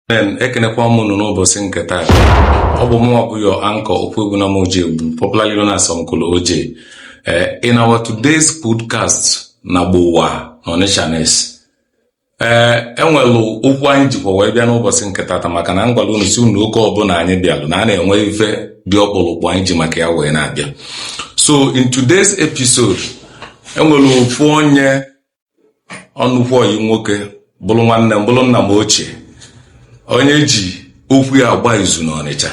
Ekenekwa m unu n'ụbọchị nke taa. Ọ bụ mụ bụ your anchor Okwuegwunamojegbu, popularly known as Uncle OJ. In our today's podcast na GBOWAA n'Onitsha. Enwelu okwu anyị jikwa wee bịa n'ụbọchị nke tata maka na ngwala unu si unu oke ọbụla anyị bịalụ na a na-enwe ife dị ọkpụrụkpụ anyị ji maka ya wee na-abịa. So in today's episode, enwelu ofu onye ọnụkwu oyi nwoke bụrụ nwanne m bụrụ nna m ochie, onye ji okwu ya agba izu n'Ọnịcha.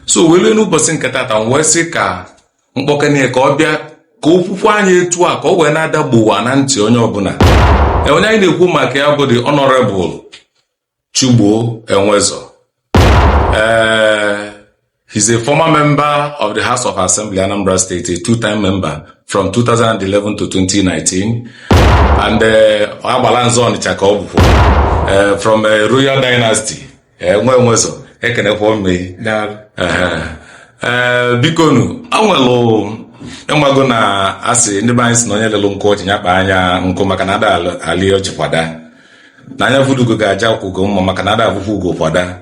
So wele n'ụbọchị nke tata m wee sị ka mkpọkene ka ọ bịa ka okwukwe anyị etu a ka ọ wee na-ada GBOWAA na ntị onye ọbụla. Onye anyị na-ekwu maka ya bụ the Hon.Chugbo Enwezor. He's a former member of the House of Assembly, Anambra State, a two-time member from 2011 to 2019. And Agbalanzo Onitsha ka ọ bụkwa from a royal dynasty. Enwezor ekenekwa mme. Bikonu anwelu enwago na asị ndị anyị si na onye lelu nkụ ọchị nyakpa anya nkụ maka na ada ali ọchị kwada na anya vudugo ga-aja kwugo mma maka na ada abụkwa ugo kwada.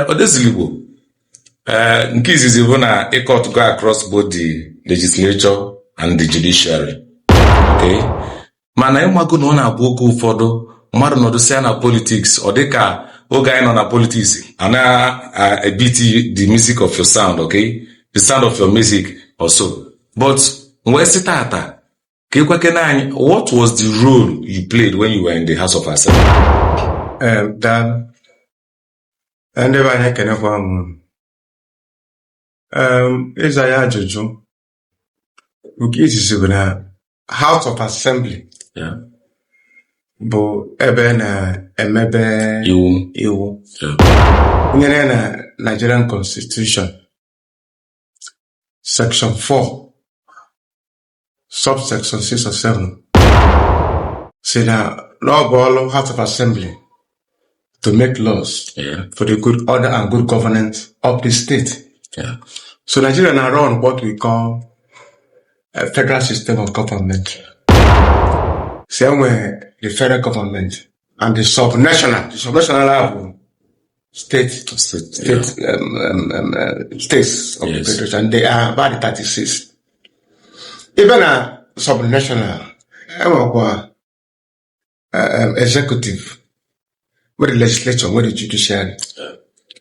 Odeziligbo nke izizi bụ na ịkọt go across both the legislature and the judiciary. Okay, mana ịmago na ọ na-abụ oge ụfọdụ mmadụ nọdụsịa na politics ọ dịka oge anyị nọ na politics a na-ebiti the music of your sound, okay, the sound of your music also. But mgbe si tata ka ịkwekena anyị, what was the role you played when you were in the House of Assembly? Ndị be anyị ekenekwa m. Ịza ya ajụjụ nke izizi bụ na House of Assembly bụ ebe na-emebe iwu nyere na Nigerian Constitution Section 4 subsection 6 or 7 say na law ball House of Assembly to make laws for the good order and good governance of the state. So Nigeria now run what we call a federal system of government. Same way the federal government and the subnational level states of the federation, they are about 36. Even a subnational executive, with the legislature, with the judiciary,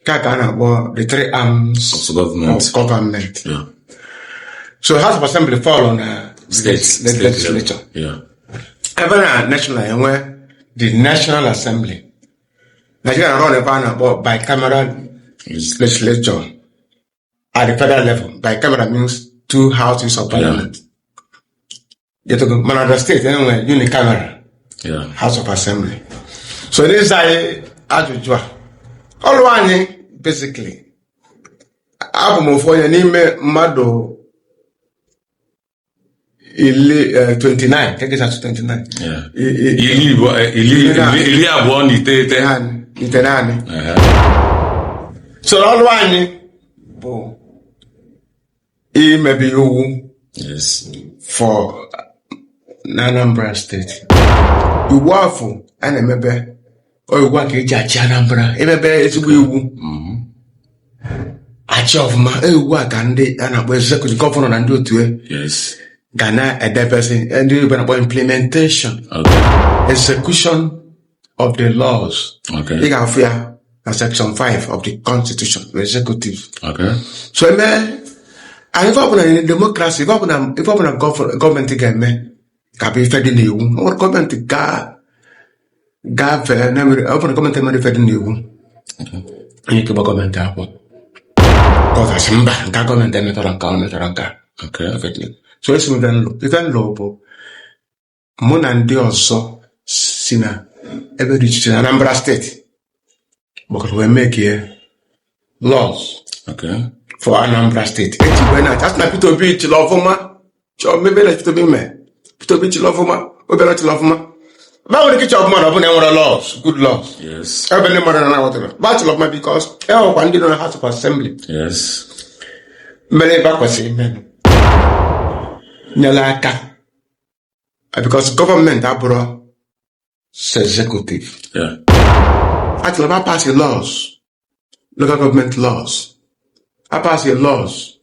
the three arms of government. So House of Assembly fall on the legislature. Even a national, where the National Assembly, Nigeria run about bicameral legislature at the federal level. Bicameral means two houses of parliament. Another state, anyway, unicameral House of Assembly. So this is ajụjụ all one basically. Abụmọfọ n'ime mmadụ 29, take it to 29. Ili abụọ na iteghete. So all one bụ imebi iwu for Anambra State. Iwu afọ a na-emebe iwu ka eji achị Anambra emebe ezigbo iwu achị ọfụma iwu a ka ndị a na-akpọ executive governor na ndị otu ga na-edebezi ndị Igbo na-akpọ implementation, execution of the laws. Ị ga-afụ ya na section 5 of the constitution, the executive. So anyị ọbụla na democracy, ọbụla gọọmenti ga-eme ka bụ ife dị n'iwu. Gọọmenti ọbụla gọọmenti mere ife dị n'iwu, onye ike gba gọọmenti akwụkwọ kọzasị mba nke gọọmenti emetọrọ nke ọ metọrọ nke. So esi m ife nlọ bụ mụ na ndị ọzọ si na ebe dị iche na Anambra steeti gbakọrọ wee make laws for Anambra State. Ejiwe na asị na Peter Obi chịrị ọfụma chọọ mebe na Peter Obi mee Peter Obi chịrị ọfụma obere chịrị ọfụma ba nwere ike chọọ mmadụ ọbụla enwere laws, good laws. Ebe ndị mmadụ na-aghọtara ba chịrị ọfụma because enwekwa ndị nọ na House of Assembly mere ebe a kwesịrị imenụ nyere aka because government abụrụ executive. Actually, I pass the laws, local government laws. I pass the laws.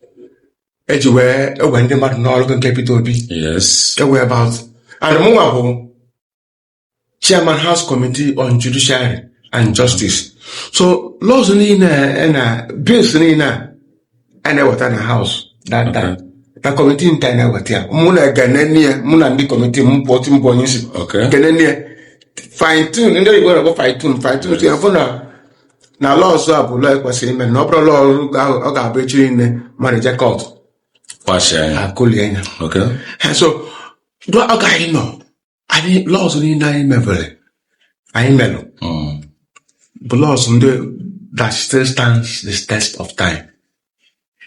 Everywhere, when they might not look in capital B. Yes. Everywhere about. And the moment Chairman House Committee on Judiciary and Justice. So laws in bills in and what in the house that time. The committee in China what here. Muna Ganania, Muna the committee, Mumporting Bonis. Okay. Ganania fine tune, and then you go fine tune. Now laws are like was saying, no problem law got breach in manager court. Okay. And so do I know? I mean laws in I mellow. But laws on that still stands the test of time.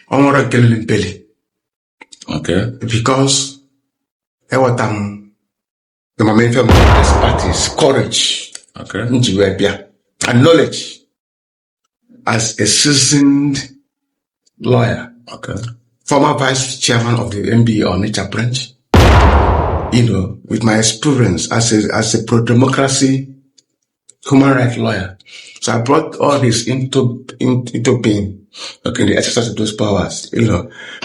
I want to kill him belly. Okay. Because the main family expertise, courage, and knowledge as a seasoned lawyer. Okay. Former vice chairman of the MBA on nature branch. With my experience as a pro-democracy human rights lawyer. So I brought all this into being in the exercise of those powers,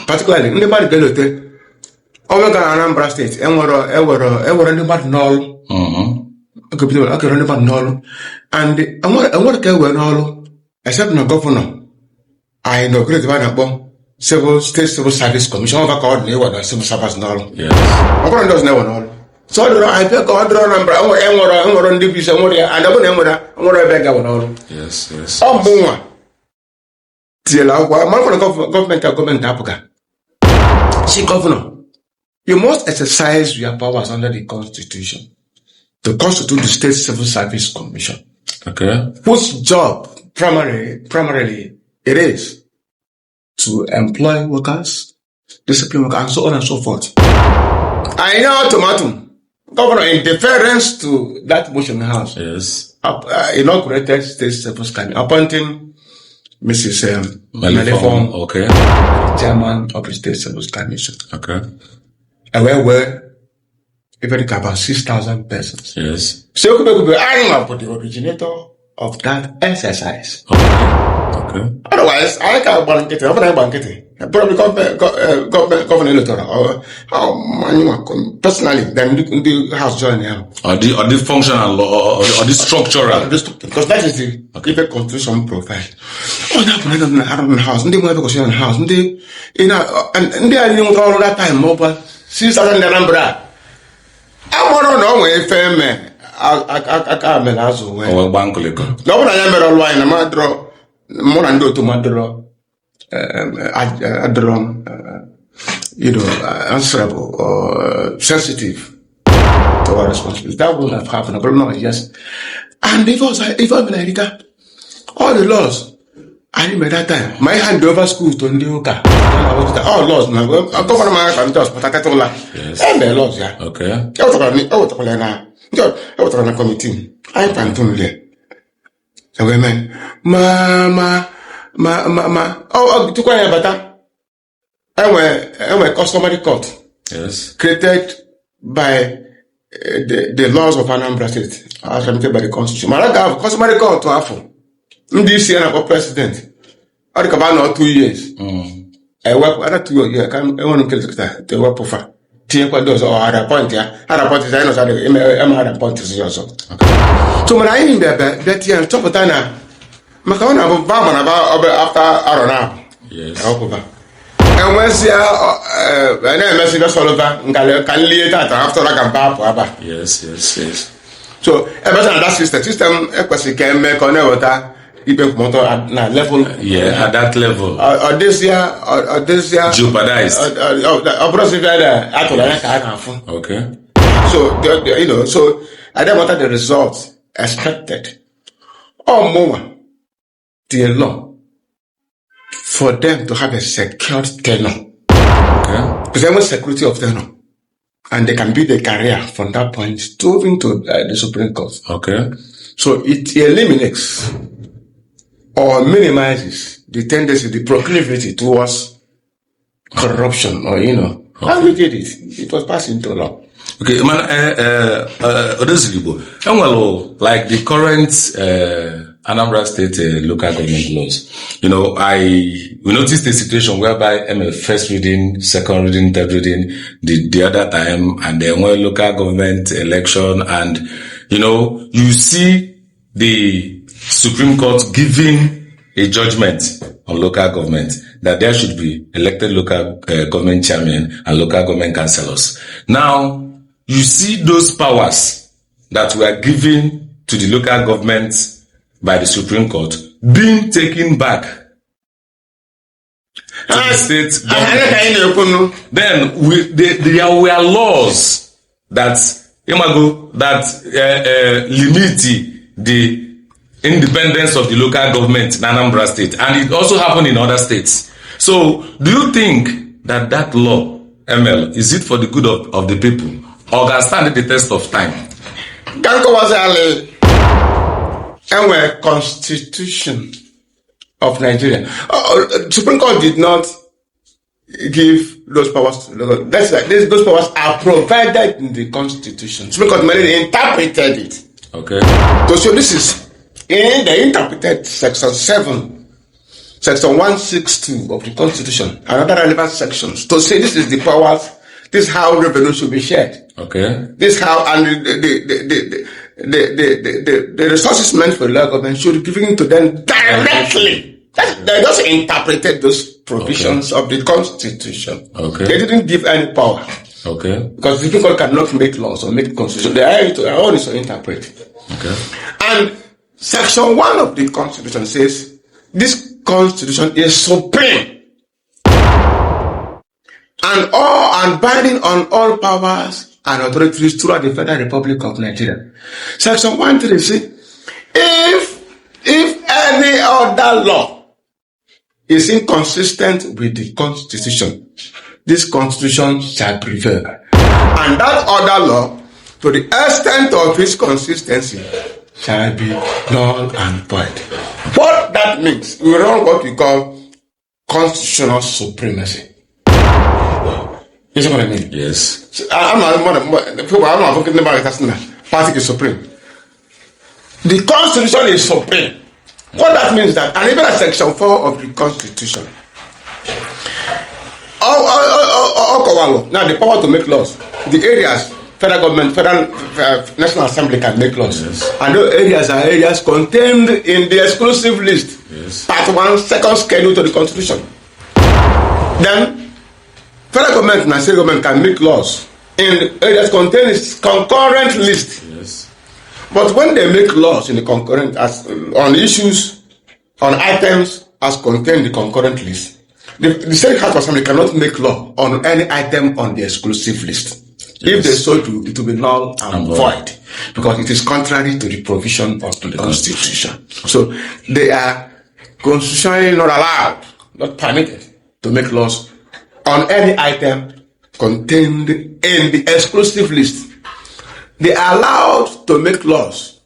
Particularly in the body below Omega Anambra State, Ewer anybody null. Okay, anybody null. And I want to get well null, except no governor. I know great about State Civil Service Commission of a civil service null. Yes. I'm going to never null. So I pick on number, I'm on division, and I'm going to beg our Yes. Oh, boom. Till I want government Africa. See, governor, you must exercise your powers under the Constitution to constitute the State Civil Service Commission. Okay. Whose job primarily it is to employ workers, discipline workers, and so on and so forth. I know ultimatum. Governor, in deference to that motion house, Yes. Inaugurated State Civil Commission, appointing Mrs. Malifong. Okay. Chairman of the State Civil Commission. Okay. And where even about 6,000 persons. Yes. So I am the originator of that exercise. Okay. Otherwise, I can't bank it. Probably government electoral or personally, then the house join now. Or the functional law or the structural. Because that is the given constitution profile. I don't know house. They want to go on house. And they are new all that time mobile. 6,000 number. I want to know where FM. I can't also. Or bank liquor. No one I never line. I'm not draw more than do to my draw. Answerable or sensitive to our responsibility. That would have happened, but no, yes. And if I'm in America, all the laws, I remember that time, my hand over school to Ndioka. All laws, now, I'm going to my family, but I told her, yes. And the laws, yeah. Okay. I was on a committee. I can't do it. So, women, Mama. To quiet better. I'm a customary court. Yes. Created by the laws of Anambra State, as permitted by the Constitution. I have customary court to have. This year, I'm president. I think about 2 years. I work another 2 years. I want to kill the work for. Those or other point, yeah. Other point is I know other point is also. So when I in there, that year, top of Tana. Makana about after I don't know. Yes. And when see and then Messenger Solova can lead that after I can papa. Yes. So that system can make on water even motor at level. Yeah, at that level. This year jeopardized. Okay. So so I don't want the results expected. Or more. The law for them to have a secured tenure. Okay. Because they want security of tenure. And they can build a career from that point to into the Supreme Court. Okay. So it eliminates or minimizes the tendency, the proclivity towards corruption or, Okay. And we did it. It was passed into law. Okay, man, like the current Anambra State local government laws. We noticed a situation whereby first reading, second reading, third reading, the other time, and then one local government election, and you see the Supreme Court giving a judgment on local government that there should be elected local government chairmen and local government councillors. Now, you see those powers that were given to the local governments by the Supreme Court being taken back to the state government. Then there were laws that limit the independence of the local government in Anambra State, and it also happened in other states. So, do you think that law, ML, is it for the good of the people, or can stand the test of time? And we're Constitution of Nigeria. Supreme Court did not give those powers to the local. That's like those powers are provided in the Constitution. Supreme Court merely interpreted it. Okay. So this is in the interpreted Section 7, Section 162 of the Constitution, and other relevant sections to say this is the powers. This is how revenue should be shared. Okay. This is how, and the resources meant for the local government should be given to them directly. They just interpreted those provisions of the Constitution. Okay. They didn't give any power. Okay. Because the people cannot make laws or make constitution. They are only to interpret. Okay. And Section 1 of the Constitution says this Constitution is supreme and binding on all powers and authorities throughout the Federal Republic of Nigeria. Section 1.3 says, if any other law is inconsistent with the Constitution, this Constitution shall prevail. And that other law, to the extent of its consistency, shall be null and void. What that means, we run what we call constitutional supremacy. You see what I mean? yes. So, I'm not talking about it. Party is supreme. The Constitution is supreme. What that means that, and even at Section 4 of the Constitution, now the power to make laws, the areas, federal government, National Assembly can make laws. Yes. And those areas are areas contained in the exclusive list. Yes. Part 1, second schedule to the Constitution. Then, federal government and state government can make laws in areas contained in concurrent list. Yes. But when they make laws in the concurrent, on issues, on items as contained in the concurrent list, the state House of Assembly cannot make law on any item on the exclusive list. Yes. If they so do, it will be null and void, because it is contrary to the provision of the Constitution. So they are constitutionally not allowed, not permitted, to make laws on any item contained in the exclusive list. They are allowed to make laws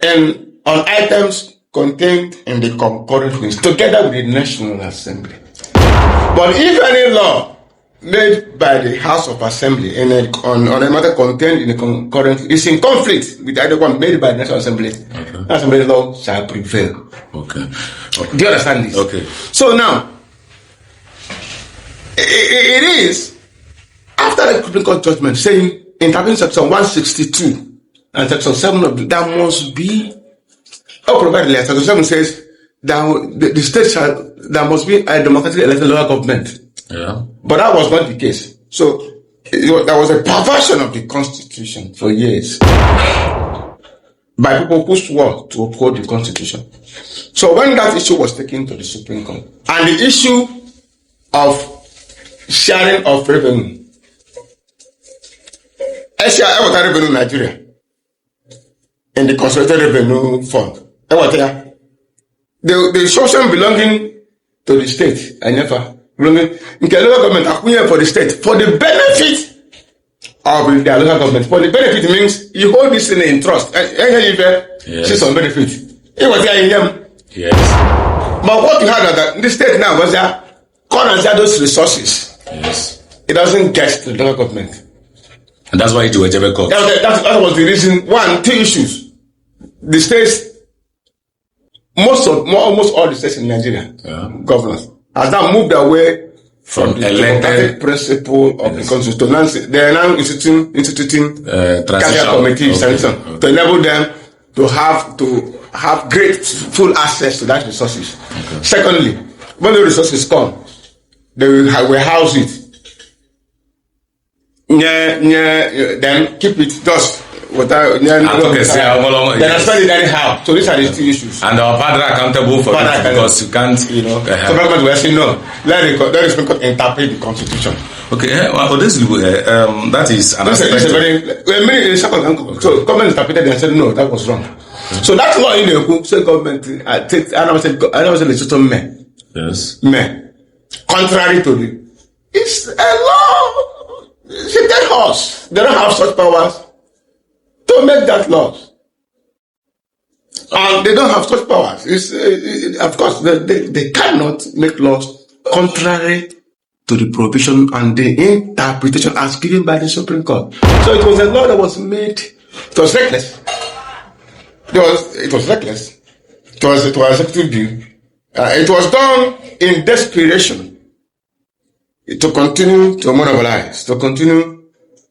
on items contained in the concurrent list together with the National Assembly. But if any law made by the House of Assembly on a matter contained in the concurrent list is in conflict with either one made by the National Assembly, the Assembly law shall prevail. Okay. Do you understand this? Okay. So now, it is after the Supreme Court judgment saying, interpreting Section 162 and Section 7 of there must be, provided Section 7 says that the state there must be a democratically elected local government. Yeah. But that was not the case. So there was a perversion of the Constitution for years by people who swore to uphold the Constitution. So when that issue was taken to the Supreme Court, and the issue of sharing of revenue, revenue in Nigeria, in the Consolidated Revenue Fund, the social belonging to the state, I never belonging in the local government acquired for the state for the benefit of the local government. For the benefit means you hold this thing in trust. Yes. See some benefit. It was there in them. Yes. But what you had that the state now was there, come and share those resources. Yes. It doesn't get to the local government. And that's why it was ever called. That was the reason. One, two issues. The states almost all the states in Nigeria, governors, has now moved away from the democratic principle of the constitution. They are now instituting cabinet committees to enable them to have great full access to that resources. Okay. Secondly, when the resources come, they will house it. Then keep it just without. Then spend it anyhow. So these are the two issues. And our father accountable for it because you can't. So government will say no. Let the interpret the constitution. Okay. Well, this that is an aspect. So government interpreted and said no, that was wrong. So that's law in the say government. I don't say the system men. Yes. Men. Contrary to the, it's a law. It's a dead horse. They don't have such powers to make that laws. And they don't have such powers. Of course, they cannot make laws contrary to the provision and the interpretation as given by the Supreme Court. So it was a law that was made. It was reckless. It was reckless. It was executive view. It was done in desperation to continue to monopolize, to continue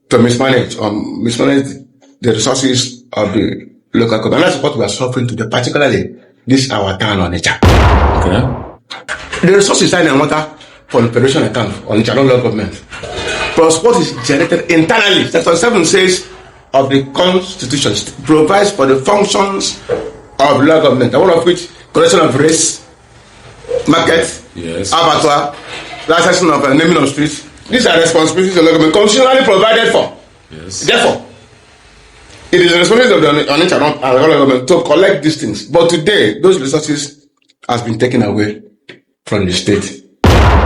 to mismanage the resources of the local government. That's what we are suffering today, particularly this our town on Onitsha. Okay. The resources are in water for the federation account on Onitsha local government. Plus what is generated internally. Section 7 says of the Constitution provides for the functions of local government, one of which collection of race, market, abattoir, licensing of naming of streets. These are responsibilities of the government constitutionally provided for. Yes. Therefore, it is the responsibility of the Onitsha government to collect these things. But today, those resources has been taken away from the state.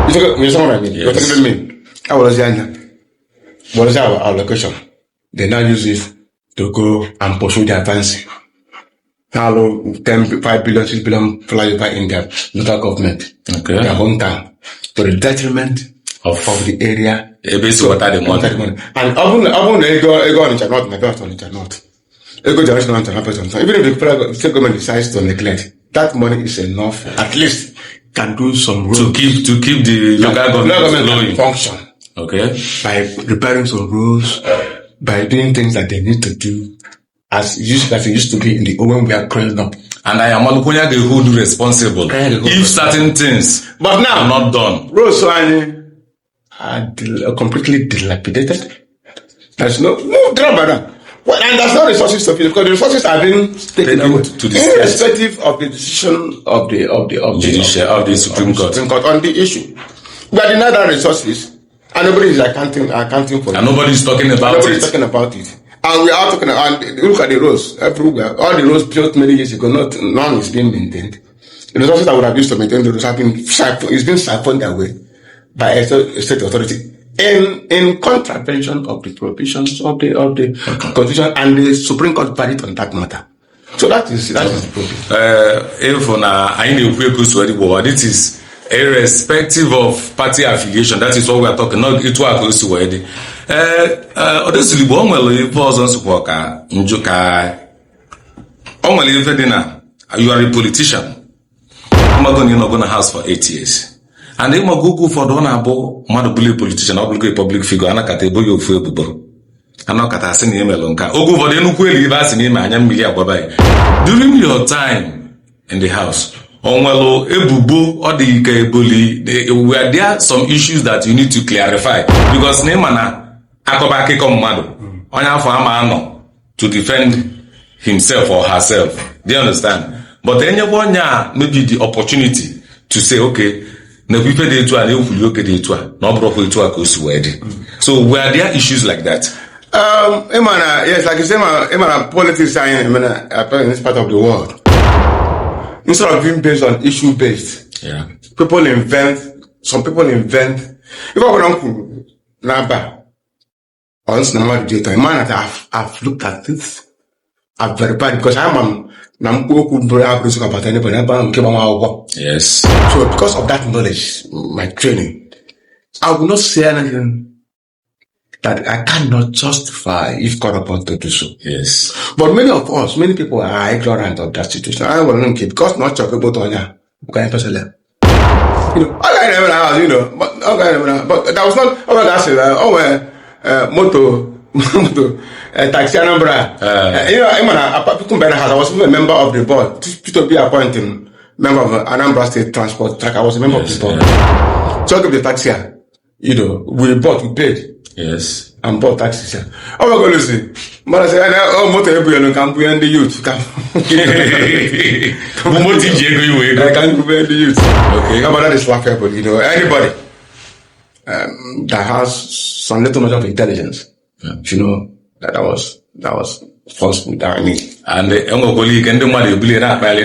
You know what I mean? Yes. You're telling me. What is our allocation? They now use it to go and pursue their fancy. Now, 5 billion, 6 billion flyover in their local government, their hometown, to the detriment of the area. Basically, what are the money? And even they go on not. Even if the state government decides to neglect, that money is enough. At least can do some roads to keep the local government function. Okay. By repairing some roads, by doing things that they need to do. As it used to be in the when we are growing up. And I am Olukonya the who do responsible if certain things but now are not done. Roads are completely dilapidated. There's no drama that. Well, and there's no resources to it because the resources are being taken away to the irrespective of the decision of the Supreme Court on the issue. We are denied our resources and nobody is accounting for it. And nobody is talking about it. And we are talking about, look at the roads, everywhere. All the roads built many years ago, none is being maintained. The resources that would have used to maintain the roads have been siphoned away by a state authority in contravention of the provisions of the Constitution, and the Supreme Court varied on that matter. So that is the problem. This is irrespective of party affiliation. That is what we are talking. Not it was already. Honestly, you are a politician. I'm not going to house for 8 years. And then Google for the one about a politician, not a public figure, and I can't tell you for a I'm not going to send him along. Ogo for the during your time in the house, were there some issues that you need to clarify? Because to defend himself or herself. Do you understand? But then you want maybe the opportunity to say, okay, so were there issues like that? Yes, like you say, politics are in this part of the world. Instead of being based on issue based, people invent. Some people invent. If I don't number, once number data, man, I've looked at this. I've verified because yes. So because of that knowledge, my training, I will not say anything that I cannot justify if called upon to do so. Yes. But many people are ignorant of that situation. I want to keep because not talk about on ya. But that was not moto taxi Anambra. I was a member of the board to be appointed member of Anambra State Transport Track. I was a member of the board. Talk of the taxi, we paid. Yes. And bought taxis. Oh my God, listen. But I said, oh, motor everyone can be the youth. I can't be the youth. Okay. But that is laughable, Anybody that has some little bit of intelligence, that was falsehood. That I mean. And the young colleague and the money will be that by the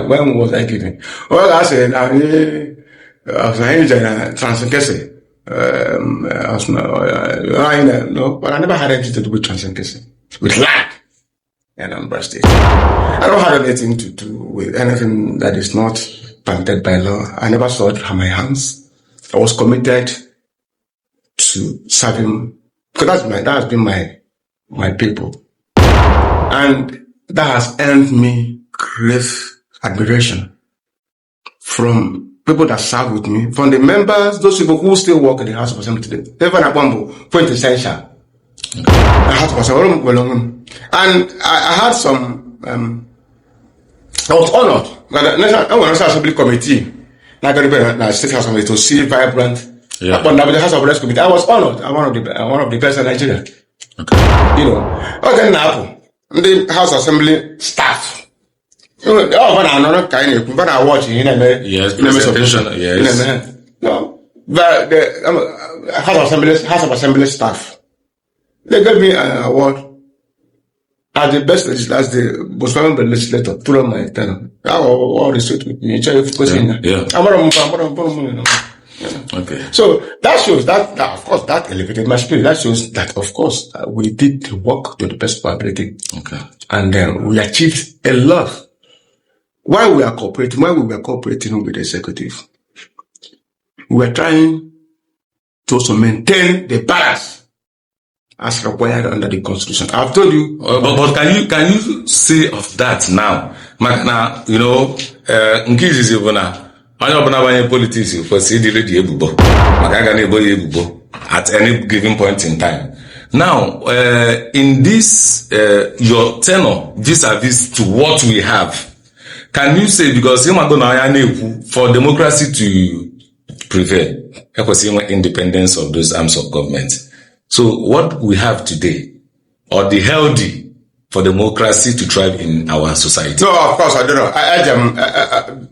when was I giving? Well, I said, I was a transankese. No, but I never had anything to do with transankese. With land. And Anambra State. I don't have anything to do with anything that is not permitted by law. I never saw it from my hands. I was committed to serving, because that has been my people. And that has earned me great admiration from people that serve with me, from the members, those people who still work in the House of Assembly today. Even Abambo, quintessential. And I had some, I was honored. I was Assembly Committee, the State House Assembly, to see vibrant. Yeah. But the House of Reps Committee, I was honored. I'm one of the best in Nigeria. Okay. Okay, now the House Assembly staff. But I watch yes, presentation, yes. No, but the House of Assembly staff, they gave me an award as the best legislator, as the most valuable legislator throughout my tenure. All the street with me. Okay. So that shows that of course that elevated my spirit. That shows that of course we did the work to the best of our ability. Okay. And then we achieved a lot. While we were cooperating with the executive, we were trying to also maintain the balance as required under the Constitution. I've told you. But can you say of that now? Now, in cases when politics at any given point in time. Now, in this your tenor vis-a-vis to what we have, can you say, because for democracy to prevail, independence of those arms of government. So what we have today, or the healthy for democracy to thrive in our society? No, of course, I don't know.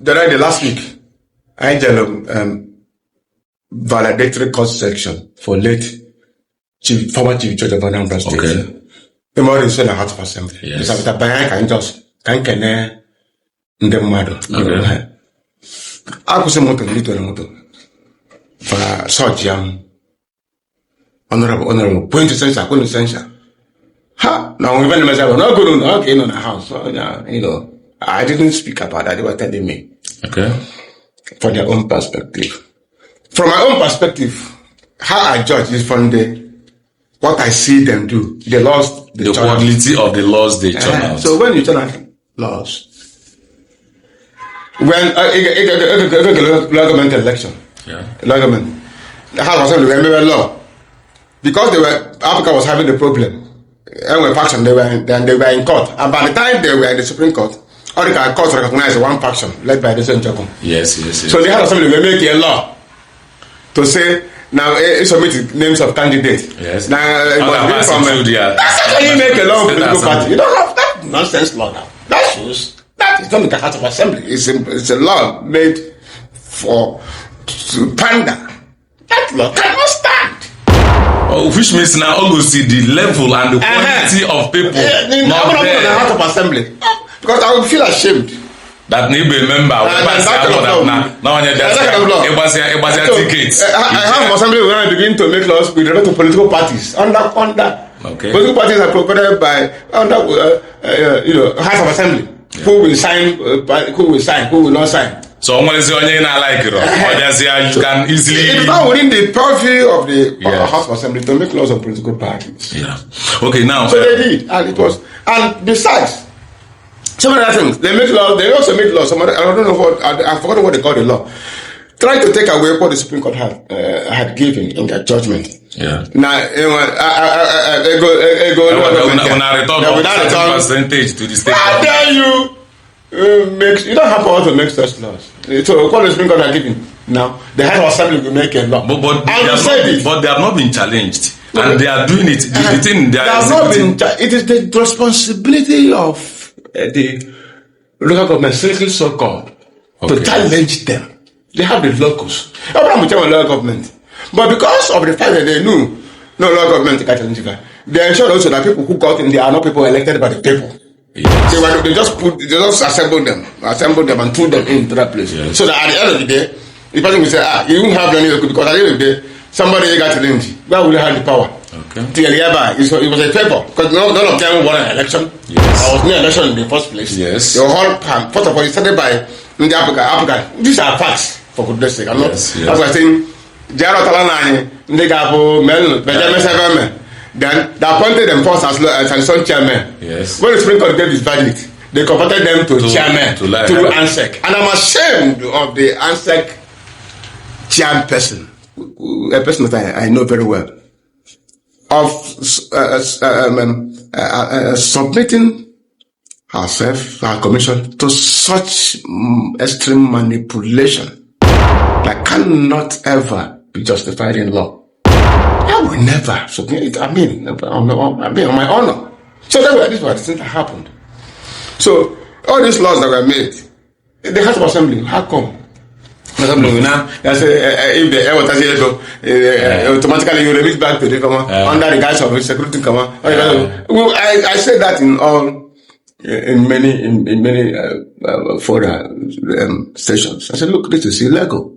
The last week, I had valedictory court section for former Chief Judge of Anambra State. Okay. The more is in the House of Assembly. Yes. I was a motor. For such honorable, quintessential. Ha! Now, when the not going to in the house, so, I didn't speak about that. They were telling me. Okay. For their own perspective. From my own perspective, how I judge is from what I see them do. The laws, the quality of the laws they turn out. So when you turn out laws, when government election, government, the House of Assembly remember law, because Africa was having the problem. When faction they were in court, and by the time they were in the Supreme Court, all the courts recognized one faction led by the Hon.Chugbo. Yes. So the House of Assembly will make a law to say now submit names of candidates. Yes. Now that's how you make a law of political party. You don't have that nonsense law now. That shows that is not the House of Assembly. It's a law made to pander. That law cannot stand. Which means now all see the level and the quality of people not there. The House of Assembly. Because I would feel ashamed. That need be a member. Tickets. I have assembly when I begin to make laws with respect to political parties. Okay. Political parties are provided by House of Assembly. Yeah. Who will sign? Who will not sign? So onye na like it, you can easily. It's not within the purview of the House of Assembly to make laws of political parties. Yeah. Okay, now. So they did, and it was, and besides, some other things they make laws. They also make laws. I don't know what I forgot what they call the law. Trying to take away what the Supreme Court had given in their judgment. Yeah. Now, they go. Return percentage to the state. How dare you? You don't have power to make such laws. So what the Supreme Court are giving now, the House of Assembly will make a law. But they have not been challenged, and they are doing it. The thing they have not been. It is the responsibility of the local government, strictly so-called, to challenge them. They have the locals. Abraham will tell local government, but because of the fact that they knew no local government can challenge them, they ensured also that people who got in there are not people elected by the people. Yes. They just assembled them and threw them into that place. Yes. So that at the end of the day, the person will say, you won't have any because at the end of the day, somebody got challenged. Where will you have the power? Okay. It was a favor because none of them won an election. Yes. There was no election in the first place. Yes. They were all, first of all, it started by the Africa. These are facts, for goodness sake. I'm not. That's why I'm saying, Jaro Talanani, Ndegabo, Benjamin Severman. Then they appointed them first as son chairman. Yes. When the Supreme Court gave his verdict, they converted them to chairman, to ANSEC. And I'm ashamed of the ANSEC chairperson, a person that I know very well, of submitting herself, her commission, to such extreme manipulation that cannot ever be justified in law. I will never submit it. I mean, on my honor. So this was the thing that happened. So all these laws that were made, the House of Assembly, how come? Now, if the air water automatically you remit back to the command under the guise of a security command. I said that in many further stations. I said, look, this is illegal.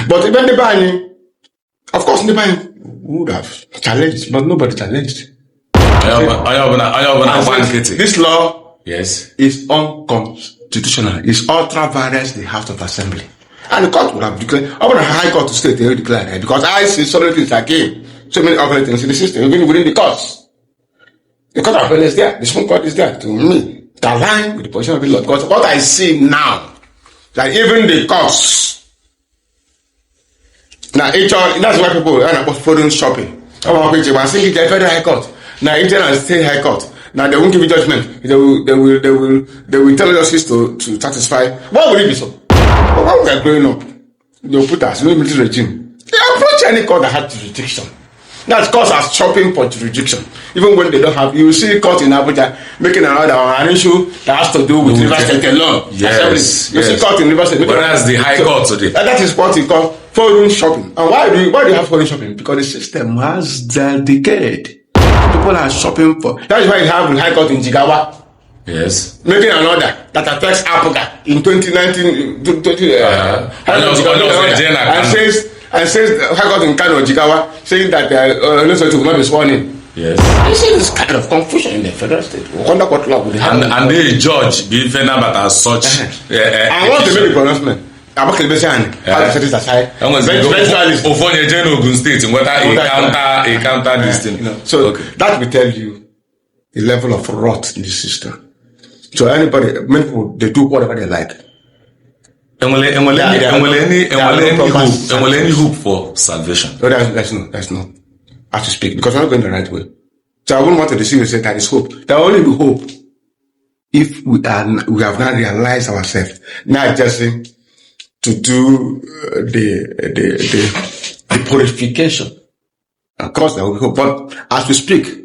But even the banning, of course, the banning would have challenged, but nobody challenged. This law is unconstitutional. It's ultra vires the House of Assembly. And the court would have declared, over the High Court to state, they will declare that because I see so many things again, so many other things in the system, even within the courts. The Court of Appeal is there, the Supreme Court is there to me, to align with the position of the law. Because what I see now, that even the courts, now, that's why people are about foreign shopping. I think it's Federal High Court. Now, Indian and State High Court. Now, they won't give you judgment. They will tell justice to satisfy. Why would it be so? When we are growing up, they will put us in the military regime. They approach any court that has jurisdiction. That's courts are shopping for jurisdiction. Even when they don't have, you see court in Abuja making an issue that has to do with River State alone. Yes. You see court in River State. Whereas the High Court today. That is what we call foreign shopping. And why do you have foreign shopping? Because the system has decayed. People are shopping for. That is why you have the High Court in GBOWAA. Yes. Making an order that affects Africa in 2019. And says the High Court in Kano, GBOWAA, saying that Lesoto will not be sworn in. Yes. You see this kind of confusion in the federal state. We wonder what law would happen. And they judge the but as such. I want to make a pronouncement. I'm not going to set this aside. Ogun State, whether he counter this thing. So that will tell you the level of rot in the system. So many people, they do whatever they like. And will any hope for salvation? No, that's not. I have to speak because I'm not going the right way. So I wouldn't want to deceive you and say that is hope. There will only be hope if we have not realized ourselves, not just to do the purification. Of course, there will be hope. But as we speak,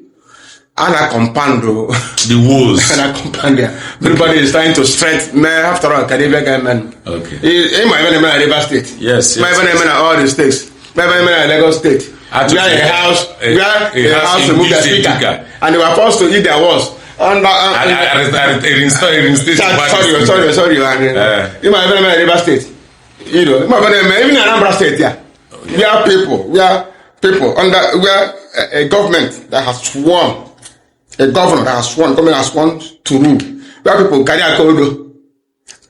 Anna Compando, the woes. Anna Compando. Everybody is trying to strength. Man, after all, Caribbean man. Okay. He might even a River State. Yes. Might even all the states. Might even a Lagos State. We are in a house to move the speaker. And they were forced to eat their walls. Sorry. You might even a River State. You know, even in Anambra State, yeah. We are people under, we are a government that has sworn. A governor that has sworn, government has sworn to rule. Where people carry a code.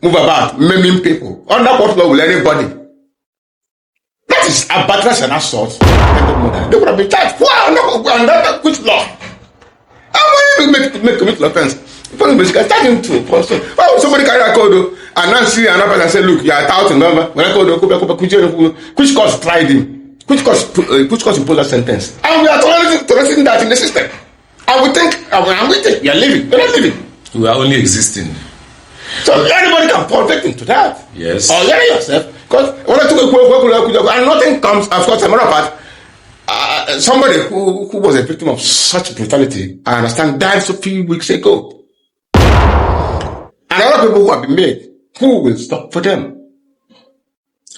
move about, maiming people. Under what law will anybody? That is a battery and assault. They would have been charged. Wow, under which law? How will you make commit offense? Why would somebody carry a code and not see another person and say, look, you are touting number. When I code, which cause tried him? Which cause imposed that sentence? And we are tolerating that in the system. And we think, I'm waiting. We are living. We're not living. We are only existing. So anybody can fall victim to that. Yes. Or hear yourself. Because when I took a quote, and nothing comes, of course, a matter of fact, somebody who was a victim of such brutality, I understand, died a few weeks ago. And other people who have been made, who will stop for them?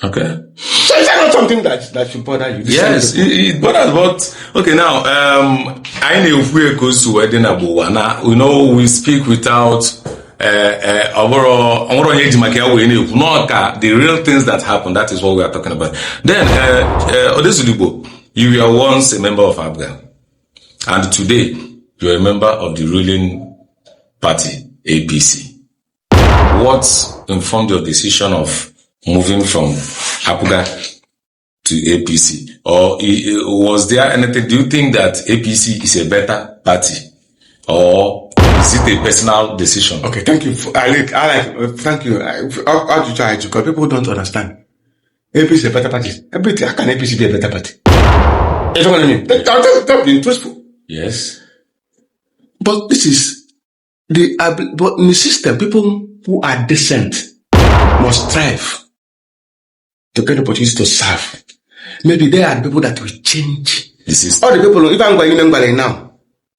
Okay. So is that not something that should bother you? Yes, it bothers. But okay, now I know if we goes to wedding GBOWAA. Now we know we speak without the real things that happen. That is what we are talking about. Then Odesulibo, you were once a member of ABGA, and today you are a member of the ruling party APC. What informed your decision of moving from ABGA to APC? Or was there anything? Do you think that APC is a better party, or is it a personal decision? Okay, thank you. Thank you. How to try to, because people don't understand. APC is a better party. Everything. How can APC be a better party? You know what I mean? I'll be truthful. Yes. But this is but in the system, people who are decent must strive to get the opportunity to serve. Maybe they are the people that will change the system. All the people, if I'm going now,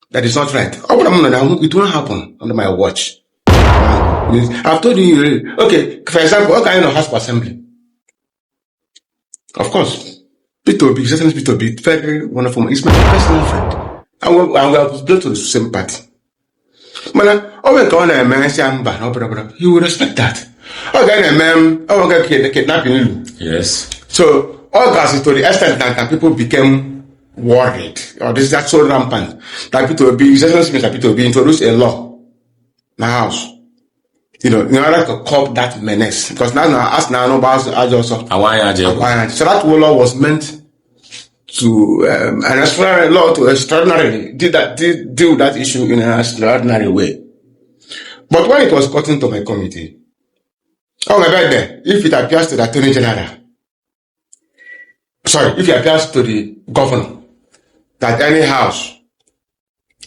that is not right. It won't happen under my watch. I've told you, okay, for example, what kind of House of Assembly? Of course, P2B, certainly P2B, very wonderful. He's my personal friend. And we are built to the same party. Man, you will respect that. Kidnapping. Yes. So, all gas is to the extent that people became worried, or this is that so rampant, that people will be introduced a law in the house. In order to curb that menace. Because now, so that law was meant to an extraordinary law to extraordinarily deal with that issue in an extraordinary way. But when it was gotten to my committee, if it appears to the Attorney General, if it appears to the governor that any house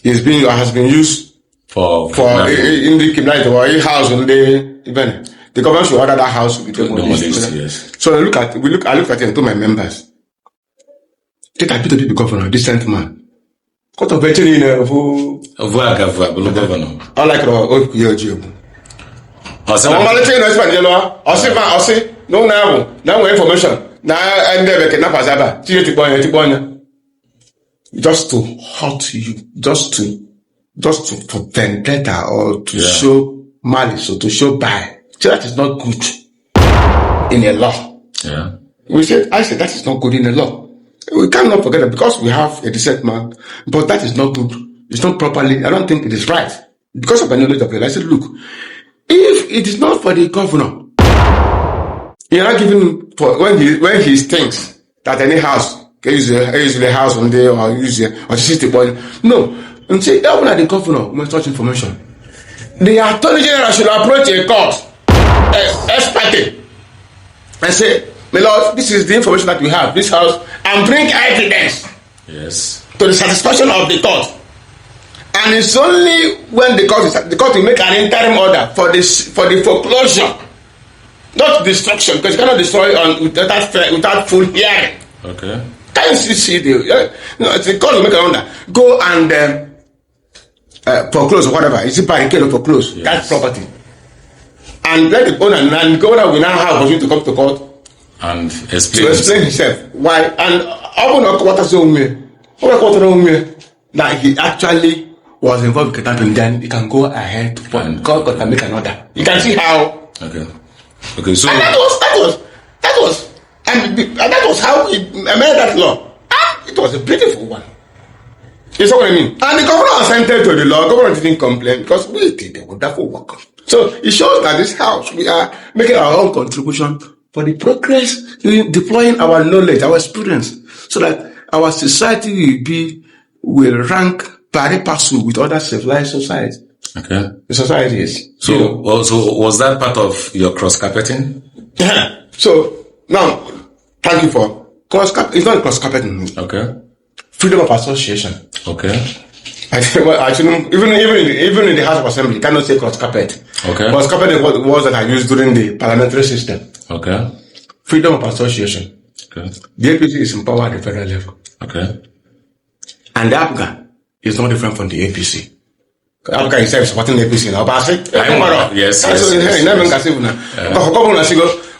has been used for in the criminality or a house in the government should order that house to be demolished. Yes. So I look at it and told my members, take a bit of the governor, decent man. Cut of veteran governor. I like GBOWAA. No information. Just to hurt you, just for vendetta or to show malice or to show bile. So that is not good in a law. Yeah. I said that is not good in a law. We cannot forget that because we have a decent man, but that is not good. It's not properly. I don't think it is right. Because of my knowledge of it, I said, look, if it is not for the governor, you're not giving him for when he thinks that any house, use the house one day or use it or the boy. No, and say even at the governor with such information, the Attorney General should approach a court, expert, and say, my Lord, this is the information that we have, this house, and bring evidence. Yes. To the satisfaction of the court. And it's only when the court will make an interim order for the foreclosure, not destruction, because you cannot destroy without full hearing. Okay. Can you see the court will make an order, go and foreclose or whatever. Is it barricade or foreclose? Yes. That's property. And let the owner and the owner will now have opportunity to come to court and explain himself why. And that he actually was involved with kidnapping, then he can go ahead and God can make an order. You can see how. Okay. So and that was how he made that law. And it was a beautiful one. You see what I mean? And the governor assented to the law. The governor didn't complain because they would have work. So it shows that this house, we are making our own contribution for the progress in deploying our knowledge, our experience, so that our society will rank pari passu with other civilized societies. Okay. The society is. So was that part of your cross-carpeting? Yeah. So now, thank you for cross-carpeting. It's not cross-carpeting. Okay. Freedom of association. Okay. I shouldn't, even in the House of Assembly, you cannot say cross-carpet. Okay. Cross-carpet is what was that I used during the parliamentary system. Okay. Freedom of association. Okay. The APC is in power at the federal level. Okay. And the APGA is not different from the APC. APGA is supporting the APC now. But yes.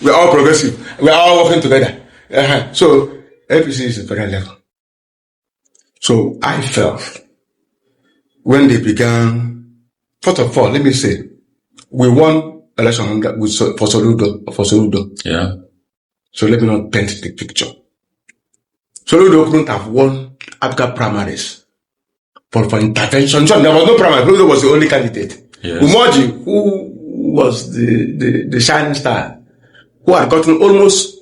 We're all progressive. We're all working together. So, APC is the federal level. So, I felt when they began, first of all, let me say, we won election for Soludo. Yeah. So let me not paint the picture. Soludo couldn't have won APGA primaries for intervention. So there was no primary. Soludo was the only candidate. Yes. Umoji, who was the shining star, who had gotten almost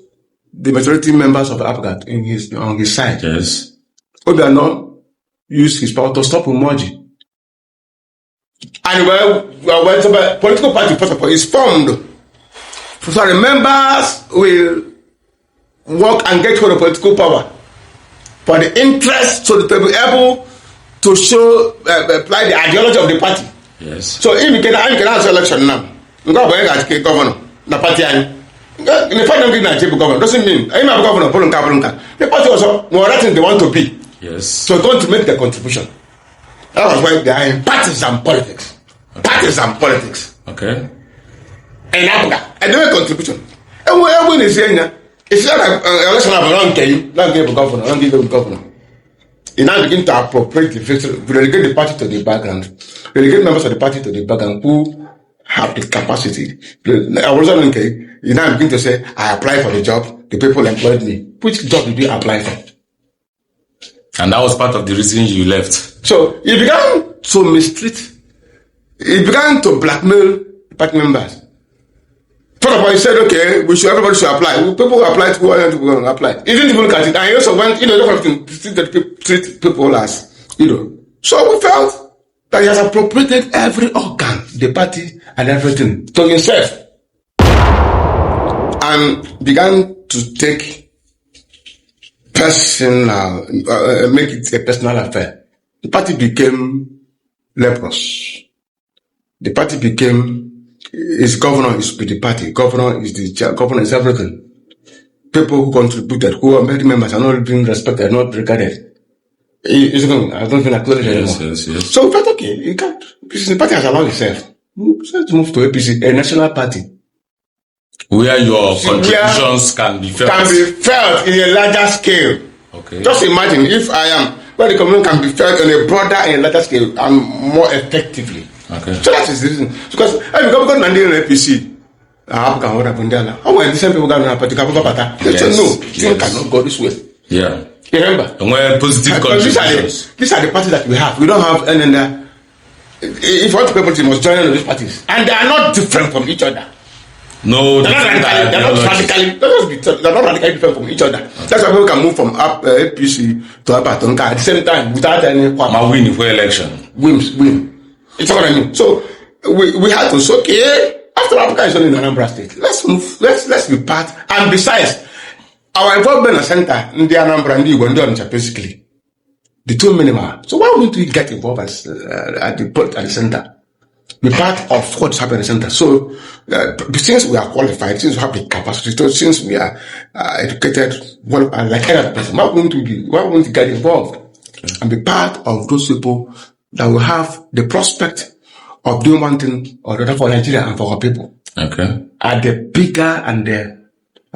the majority members of APGA on his side. Yes. Obiano used his power to stop Umoji. And when the political party, first of all, is formed, so the members will work and get hold of political power for the interest, so that they will be able to show, apply the ideology of the party. Yes. So if you can answer election now, you go ahead and governor, the party, in the final governor doesn't mean I'm a governor, the party also more than they want to be. Yes. So they want to make the contribution. That was why they are in partisan politics. Okay. Partisan politics. Okay. And APGA, and they make contribution. And when is saying that, it's not like election of don't tell you, don't give a governor, don't give a governor. You now begin to appropriate the victory, relegate the party to the background, relegate members of the party to the background who have the capacity. I was not okay. You now begin to say, I apply for the job, the people employed me. Which job did you apply for? And that was part of the reason you left. So he began to mistreat, he began to blackmail party members. First of all, he said, okay, everybody should apply. People who apply to apply. He didn't even look at it. And he also went, treat people as, So we felt that he has appropriated every organ, the party and everything, to himself. And began to take personal, make it a personal affair. The party became leprous. The party became, his governor is with the party. Governor is everything. People who contributed, who are many members are not being respected, not regarded. I don't even acknowledge anymore. Yes. So we felt okay, you can't. The party has allowed itself. Let's move to APC, a national party. Where your contributions can be felt. Can be felt in a larger scale. Okay. Just imagine if I am, where the community can be felt on a broader and larger scale and more effectively. Okay. So that is the reason. Because if you go to Nigerian APC, how can what happen there? How when the same people go to particular pata? They say no, things cannot go this way. Yeah. You remember? And where positive contributions. These are the parties that we have. We don't have any other. If you want to people, you must join these parties, and they are not different from each other. No, they're not radically different from each other. Okay. That's why people can move from APC to Abatonka at the same time without any win for election. Win. It's what I mean. So we had to say, okay, after Africa is only in Anambra State, let's move, let's be part. And besides, our involvement in the center in the Anambra and the Igbo basically the two minimum. So why wouldn't we get involved at the center? Be part of what's happening in the center. So since we are qualified, since we have the capacity, since we are educated, like any other person, why wouldn't we get involved and be part of those people that will have the prospect of doing one thing or the other for Nigeria and for our people? Okay. At the bigger and the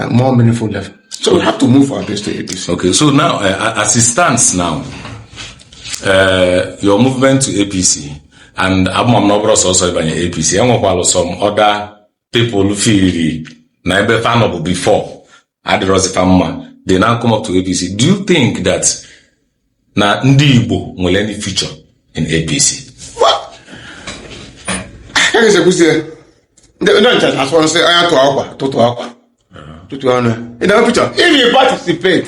more meaningful level. So we have to move our base to APC. Okay. So now, as it stands now, your movement to APC, and I'm not also by APC, I'm going to some other people feel na fan before they now come up to APC. Do you think that na Ndi Igbo will any future in APC? What? The don't just as one say I have to aqua, to honor. In our picture, if you participate,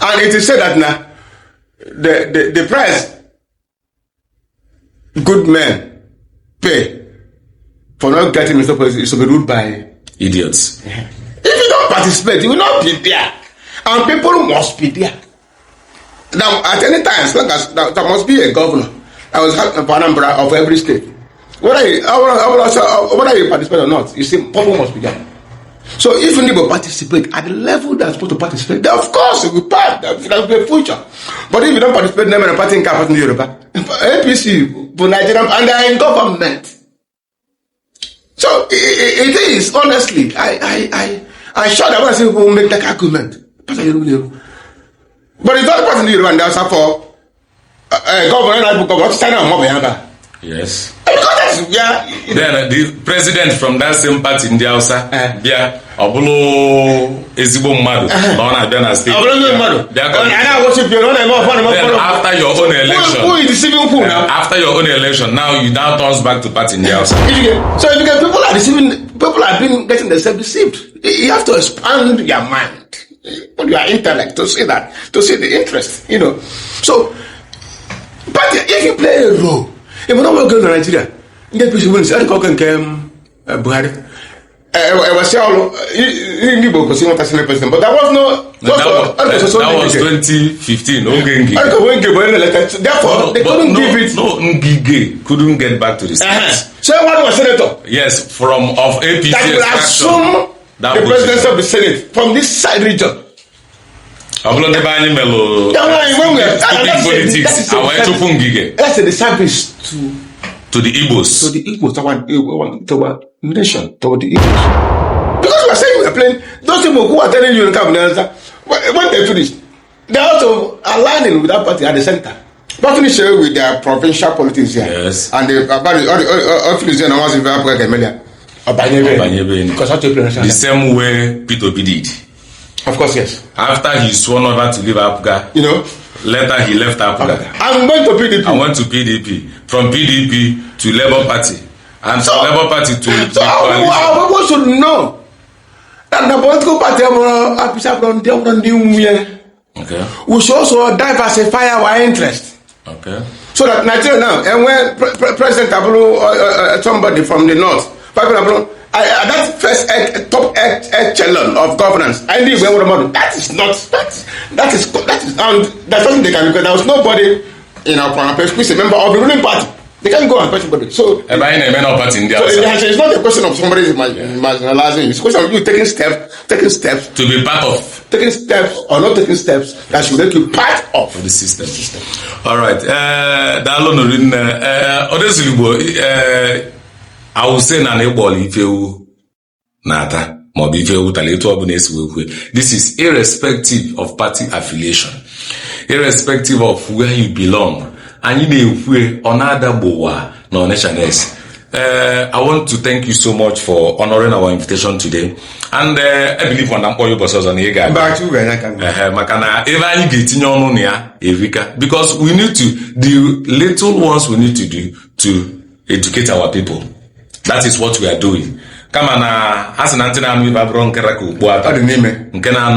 and it is said that now the price good men pay for not getting Mr. President is to be ruled by idiots. If you don't participate, you will not be there, and people must be there. Now, at any time, as long as there must be a governor that was Panambra of every state. Whether you participate or not, you see, people must be there. So if you need to participate at the level that's supposed to participate, then of course it will part. That will be a future. But if you don't participate, then a party in Capital Yoruba, APC, for Nigeria, and they are in government. So it is honestly, I shout that when I say people make that argument. But it's not part in the Yoruba, and that's for governor. Yes. Then the president from that same party in the Hausa, Obulo Ezigbo Mmadu, Abia State. Then after your own election, who is deceiving who now? After your own election, now you turns back to party in the Hausa. So if you get people are deceiving, people have been getting themselves deceived. You have to expand your mind, your intellect to see that, to see the interest, So, but if you play a role, if you don't want to go to Nigeria, get people who say, I can Buhari. I was president, but that was no. That was 2015. Therefore, they couldn't give it. No, Ngige couldn't get back to the state. So one was senator. Yes, of APC. That will assume the presidency of the Senate from this side region. That's the service to the Igbos. To the Igbos, to our nation, to the Igbos. Because we are saying we are playing, those people who are telling you in cabinet, when they finish, they are also aligning with that party at the center. Not finish with their provincial politics here. Yes. And all finish there, once in Africa, Camellia. The same way Peter Obi did. Of course, yes. After he swore never to leave Africa, later he left Africa. I went to PDP. I went to PDP. From PDP to Labour Party. And from Labour Party to so our people should know that the political party we should also diversify our interest. Okay. So that Nigeria now, and when President Abulu, somebody from the north, that first top echelon of governance, I knew where that is not that is that's something they can, because there was nobody in our parliament who is a member of the ruling party. They can't go and question anybody. So it's not a question of somebody marginalizing. It's a question of you taking steps to be part of. Taking steps or not taking steps that should make you part of the system. All right. I will say na neboli ifewu nata mobi ifewu taletu obu na-esiwe. This is irrespective of party affiliation, irrespective of where you belong. Anyị na-ekwe ọnada GBOWAA na Onitsha. I want to thank you so much for honoring our invitation today, and I believe when I'm you bosses on here makana ebe anyị ga-etinye ọnụ na ya erika, because we need to, the little ones we need to do to educate our people. That is what we are doing. Kama na asinanti na anu ibabro nkera ko ugbo ata nke na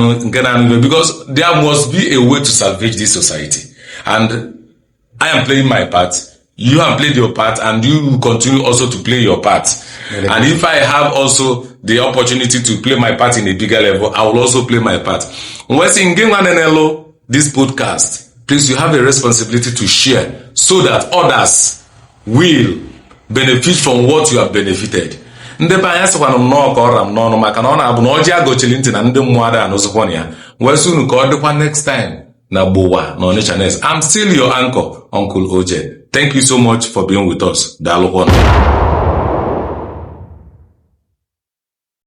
anu, because there must be a way to salvage this society, and I am playing my part, you have played your part, and you will continue also to play your part. Really? And if I have also the opportunity to play my part in a bigger level, I will also play my part. When in this podcast, please, you have a responsibility to share so that others will benefit from what you have benefited. Ndị banya sịkwa nnọọ ka ọra m n'ọnụ maka na ọ na-abụ na ọjị agochili ntị na ndị mmụọ ada anụzụkwana ya. Wesi unu ka ọ dịkwa next time na GBOWAA na Onitsha. I'm still your anchor, Uncle OJ. Thank you so much for being with us. Daalụ.